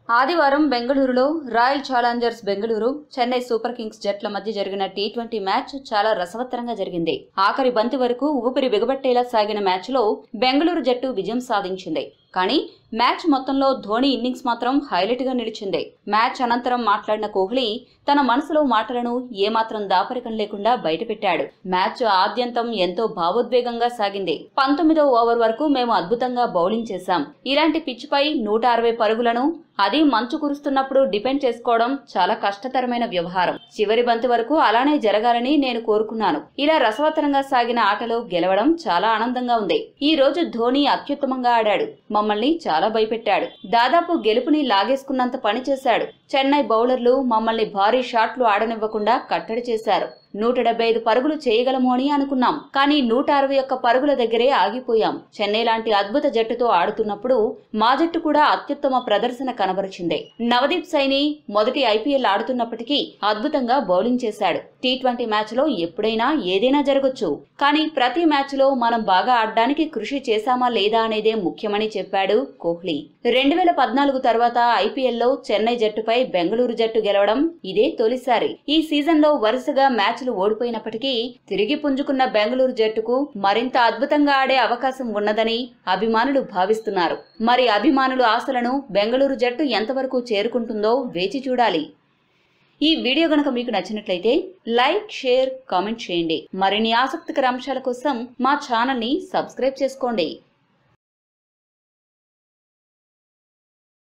ఆదివారం బెంగళూరులో royal Challengers Bengaluru, Chennai super Kings జట్ల మధ్య జరిగిన టీ20 మ్యాచ్ చాలా రసవత్తరంగా జరిగింది. ఆఖరి బంతి వరకు ఊపిరి బిగబట్టేలా సాగిన మ్యాచ్లో బెంగళూరు జట్టు విజయం సాధించింది. కానీ మ్యాచ్ మొత్తంలో ధోని ఇన్నింగ్స్ మాత్రం హైలైట్ గా నిలిచింది. మ్యాచ్ అనంతరం మాట్లాడిన కోహ్లీ తన మనసులో మాటలను ఏమాత్రం దాపరికం లేకుండా బయటపెట్టాడు. మ్యాచ్ ఆద్యంతం ఎంతో భావోద్వేగంగా సాగింది. 19వ ఓవర్ వరకు మేము అద్భుతంగా బౌలింగ్ చేశాం. ఇలాంటి పిచ్ పై 160 పరుగులను అది మంచు కురుస్తున్నప్పుడు డిపెండ్ చేసుకోవడం చాలా కష్టతరమైన వ్యవహారం. చివరి బంతి వరకు అలానే జరగాలని నేను కోరుకున్నాను. ఇలా రసవత్తరంగా సాగిన ఆటలో గెలవడం చాలా ఆనందంగా ఉంది. ఈ రోజు ధోని అత్యుత్తమంగా ఆడాడు. మమ్మల్ని చాలా భయపెట్టాడు. దాదాపు గెలుపుని లాగేసుకున్నంత పని చేశాడు. చెన్నై బౌలర్లు మమ్మల్ని భారీ షాట్లు ఆడనివ్వకుండా కట్టడి చేశారు. 175 పరుగులు చేయగలము అని అనుకున్నాం. కానీ 161 పరుగుల దగ్గరే ఆగిపోయాం. చెన్నై లాంటి అద్భుత జట్టుతో ఆడుతున్నప్పుడు మా జట్టు కూడా అత్యుత్తమ ప్రదర్శన కనబరిచింది. నవదీప్ సైని మొదటి ఐపీఎల్ ఆడుతున్నప్పటికీ అద్భుతంగా బౌలింగ్ చేశాడు. టీ20 మ్యాచ్ లో ఎప్పుడైనా ఏదైనా జరగొచ్చు. కానీ ప్రతి మ్యాచ్ లో మనం బాగా ఆడడానికి కృషి చేశామా లేదా అనేదే ముఖ్యమని చెప్పాడు కోహ్లీ. 2014 తర్వాత ఐపీఎల్లో చెన్నై జట్టుపై బెంగళూరు జట్టు గెలవడం ఇదే తొలిసారి. ఈ సీజన్ లో వరుసగా మ్యాచ్లు ఓడిపోయినప్పటికీ తిరిగి పుంజుకున్న బెంగళూరు జట్టుకు మరింత అద్భుతంగా ఆడే అవకాశం ఉన్నదని అభిమానులు భావిస్తున్నారు. మరి అభిమానుల ఆశలను బెంగళూరు జట్టు ఎంతవరకు చేరుకుంటుందో వేచి చూడాలి. ఈ వీడియో గనక మీకు నచ్చినట్లయితే లైక్, షేర్, కామెంట్ చేయండి. మరిన్ని ఆసక్తికర అంశాల కోసం మా ఛానల్ ని సబ్స్క్రైబ్ చేసుకోండి.